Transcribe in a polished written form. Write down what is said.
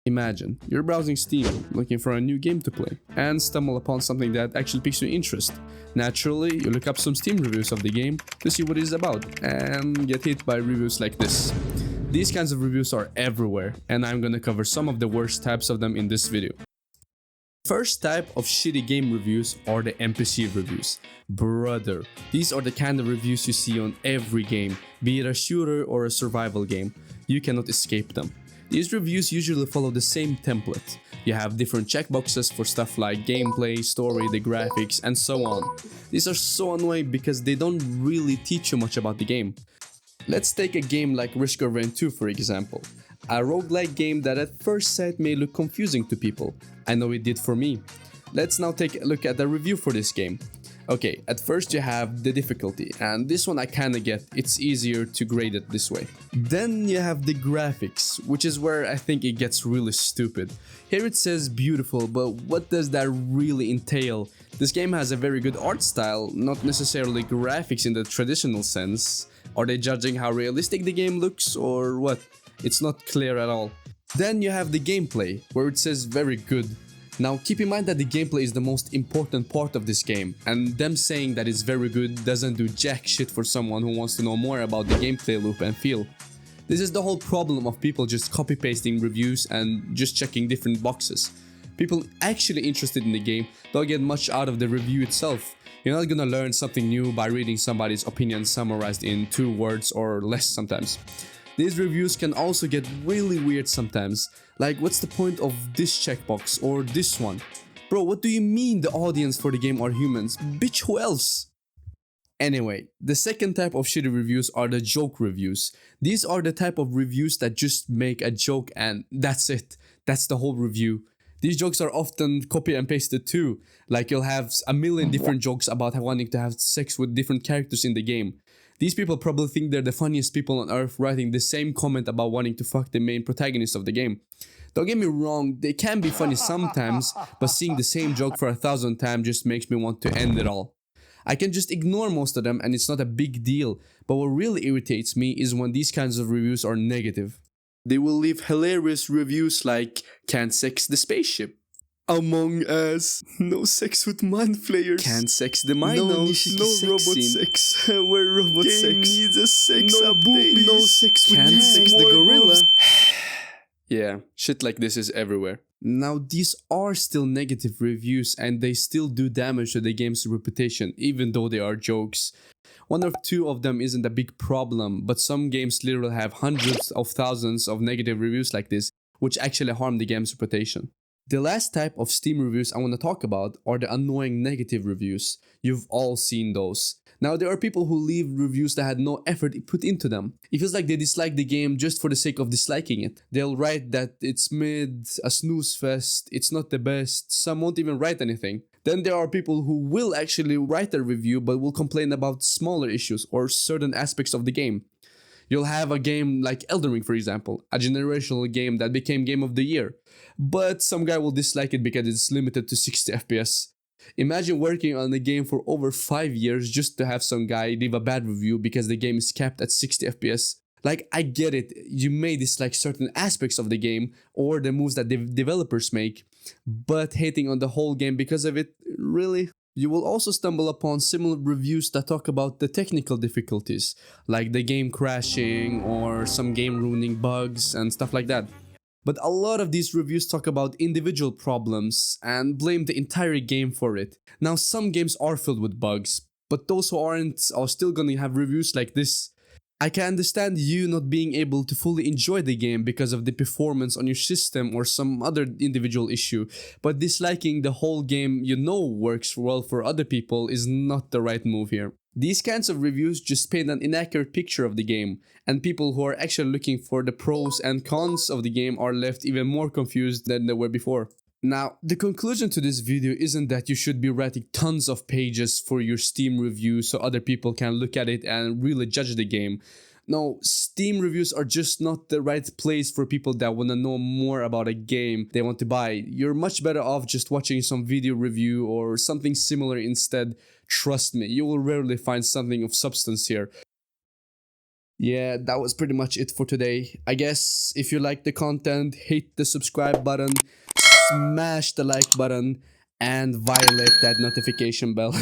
Imagine, you're browsing Steam, looking for a new game to play, and stumble upon something that actually piques your interest. Naturally, you look up some Steam reviews of the game to see what it is about, and get hit by reviews like this. These kinds of reviews are everywhere, and I'm gonna cover some of the worst types of them in this video. First type of shitty game reviews are the NPC reviews. Brother, these are the kind of reviews you see on every game, be it a shooter or a survival game. You cannot escape them. These reviews usually follow the same template. You have different checkboxes for stuff like gameplay, story, the graphics, and so on. These are so annoying because they don't really teach you much about the game. Let's take a game like Risk of Rain 2 for example. A roguelike game that at first sight may look confusing to people. I know it did for me. Let's now take a look at the review for this game. Okay, at first you have the difficulty, and this one I kinda get, it's easier to grade it this way. Then you have the graphics, which is where I think it gets really stupid. Here it says beautiful, but what does that really entail? This game has a very good art style, not necessarily graphics in the traditional sense. Are they judging how realistic the game looks or what? It's not clear at all. Then you have the gameplay, where it says very good. Now keep in mind that the gameplay is the most important part of this game, and them saying that it's very good doesn't do jack shit for someone who wants to know more about the gameplay loop and feel. This is the whole problem of people just copy-pasting reviews and just checking different boxes. People actually interested in the game don't get much out of the review itself. You're not gonna learn something new by reading somebody's opinion summarized in 2 words or less sometimes. These reviews can also get really weird sometimes, like what's the point of this checkbox or this one? Bro, what do you mean the audience for the game are humans? Bitch, who else? Anyway, the second type of shitty reviews are the joke reviews. These are the type of reviews that just make a joke and that's it. That's the whole review. These jokes are often copy and pasted too, like you'll have a million different jokes about wanting to have sex with different characters in the game. These people probably think they're the funniest people on earth writing the same comment about wanting to fuck the main protagonist of the game. Don't get me wrong, they can be funny sometimes, but seeing the same joke for 1,000 times just makes me want to end it all. I can just ignore most of them and it's not a big deal, but what really irritates me is when these kinds of reviews are negative. They will leave hilarious reviews like, can't sex the spaceship. Among Us, no sex with mind flayers. Can't sex the minors, no robot sex. Where robot sex needs a sex no update. No sex with can't sex the gorilla. Yeah, shit like this is everywhere. Now these are still negative reviews and they still do damage to the game's reputation even though they are jokes. 1 or 2 of them isn't a big problem, but some games literally have hundreds of thousands of negative reviews like this, which actually harm the game's reputation. The last type of Steam reviews I want to talk about are the annoying negative reviews. You've all seen those. Now there are people who leave reviews that had no effort put into them. It feels like they dislike the game just for the sake of disliking it. They'll write that it's mid, a snooze fest, it's not the best, some won't even write anything. Then there are people who will actually write a review but will complain about smaller issues or certain aspects of the game. You'll have a game like Elden Ring for example, a generational game that became Game of the Year. But some guy will dislike it because it's limited to 60 FPS. Imagine working on a game for over 5 years just to have some guy leave a bad review because the game is capped at 60 FPS. Like, I get it, you may dislike certain aspects of the game or the moves that the developers make, but hating on the whole game because of it, really? You will also stumble upon similar reviews that talk about the technical difficulties, like the game crashing or some game ruining bugs and stuff like that. But a lot of these reviews talk about individual problems and blame the entire game for it. Now some games are filled with bugs, but those who aren't are still gonna have reviews like this. I can understand you not being able to fully enjoy the game because of the performance on your system or some other individual issue, but disliking the whole game you know works well for other people is not the right move here. These kinds of reviews just paint an inaccurate picture of the game, and people who are actually looking for the pros and cons of the game are left even more confused than they were before. Now, the conclusion to this video isn't that you should be writing tons of pages for your Steam review so other people can look at it and really judge the game. No, Steam reviews are just not the right place for people that want to know more about a game they want to buy. You're much better off just watching some video review or something similar instead. Trust me, you will rarely find something of substance here. Yeah, that was pretty much it for today. I guess if you like the content, hit the subscribe button, smash the like button, and violate that notification bell.